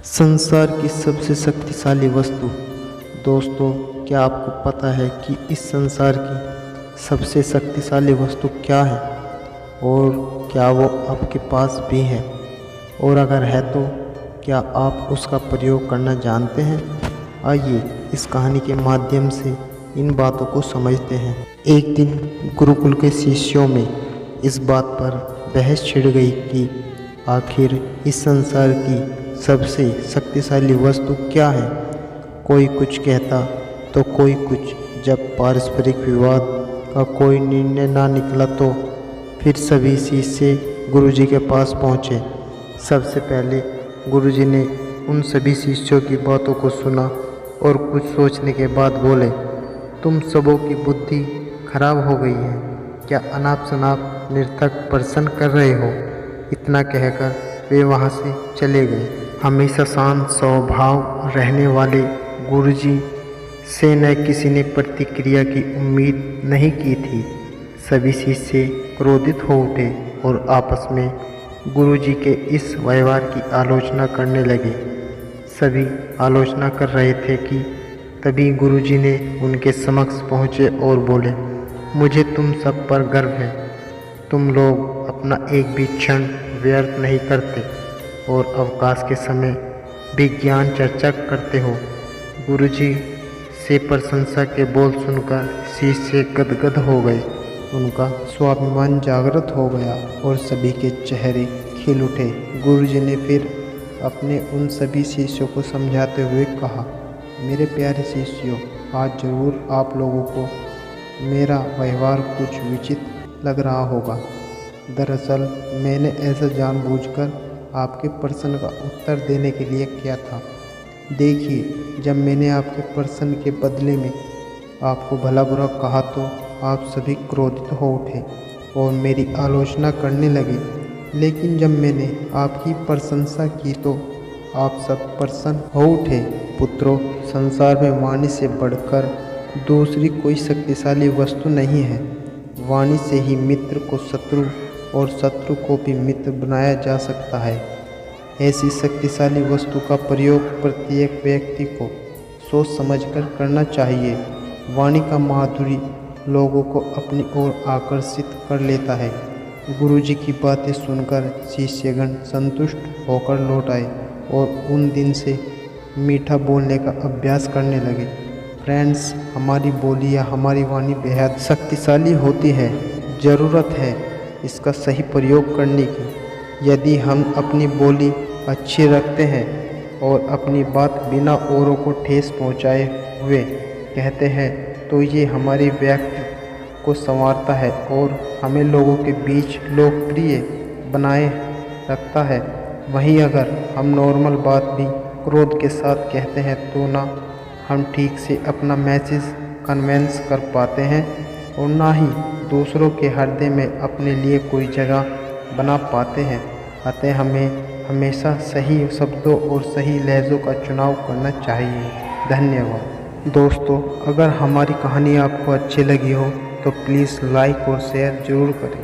संसार की सबसे शक्तिशाली वस्तु। दोस्तों, क्या आपको पता है कि इस संसार की सबसे शक्तिशाली वस्तु क्या है और क्या वो आपके पास भी है? और अगर है तो क्या आप उसका प्रयोग करना जानते हैं? आइए इस कहानी के माध्यम से इन बातों को समझते हैं। एक दिन गुरुकुल के शिष्यों में इस बात पर बहस छिड़ गई कि आखिर इस संसार की सबसे शक्तिशाली वस्तु क्या है। कोई कुछ कहता तो कोई कुछ। जब पारस्परिक विवाद का कोई निर्णय ना निकला तो फिर सभी शिष्य गुरुजी के पास पहुँचे। सबसे पहले गुरुजी ने उन सभी शिष्यों की बातों को सुना और कुछ सोचने के बाद बोले, तुम सबों की बुद्धि खराब हो गई है। क्या अनाप शनाप निर्थक प्रश्न कर रहे हो? इतना कहकर वे वहाँ से चले गए। हमेशा शांत स्वभाव रहने वाले गुरुजी से न किसी ने प्रतिक्रिया की उम्मीद नहीं की थी। सभी शिष्य क्रोधित हो उठे और आपस में गुरुजी के इस व्यवहार की आलोचना करने लगे। सभी आलोचना कर रहे थे कि तभी गुरुजी ने उनके समक्ष पहुँचे और बोले, मुझे तुम सब पर गर्व है। तुम लोग अपना एक भी क्षण व्यर्थ नहीं करते और अवकाश के समय भी ज्ञान चर्चा करते हो। गुरुजी से प्रशंसा के बोल सुनकर शिष्य गदगद हो गए। उनका स्वाभिमान जागृत हो गया और सभी के चेहरे खिल उठे। गुरुजी ने फिर अपने उन सभी शिष्यों को समझाते हुए कहा, मेरे प्यारे शिष्यों, आज जरूर आप लोगों को मेरा व्यवहार कुछ विचित्र लग रहा होगा। दरअसल मैंने ऐसा जानबूझकर आपके प्रश्न का उत्तर देने के लिए किया था। देखिए, जब मैंने आपके प्रश्न के बदले में आपको भला बुरा कहा तो आप सभी क्रोधित हो उठे और मेरी आलोचना करने लगे। लेकिन जब मैंने आपकी प्रशंसा की तो आप सब प्रसन्न हो उठे। पुत्रों, संसार में वाणी से बढ़कर दूसरी कोई शक्तिशाली वस्तु नहीं है। वाणी से ही मित्र को शत्रु और शत्रु को भी मित्र बनाया जा सकता है। ऐसी शक्तिशाली वस्तु का प्रयोग प्रत्येक व्यक्ति को सोच समझकर करना चाहिए। वाणी का माधुरी लोगों को अपनी ओर आकर्षित कर लेता है। गुरुजी की बातें सुनकर शिष्यगण संतुष्ट होकर लौट आए और उन दिन से मीठा बोलने का अभ्यास करने लगे। फ्रेंड्स, हमारी बोली या हमारी वाणी बेहद शक्तिशाली होती है। ज़रूरत है इसका सही प्रयोग करने की। यदि हम अपनी बोली अच्छी रखते हैं और अपनी बात बिना औरों को ठेस पहुंचाए हुए कहते हैं तो ये हमारी व्यक्तित्व को संवारता है और हमें लोगों के बीच लोकप्रिय बनाए रखता है। वहीं अगर हम नॉर्मल बात भी क्रोध के साथ कहते हैं तो ना हम ठीक से अपना मैसेज कन्वेंस कर पाते हैं और ना ही दूसरों के हृदय में अपने लिए कोई जगह बना पाते हैं। अतः हमें हमेशा सही शब्दों और सही लहज़ों का चुनाव करना चाहिए। धन्यवाद। दोस्तों, अगर हमारी कहानी आपको अच्छी लगी हो तो प्लीज़ लाइक और शेयर ज़रूर करें।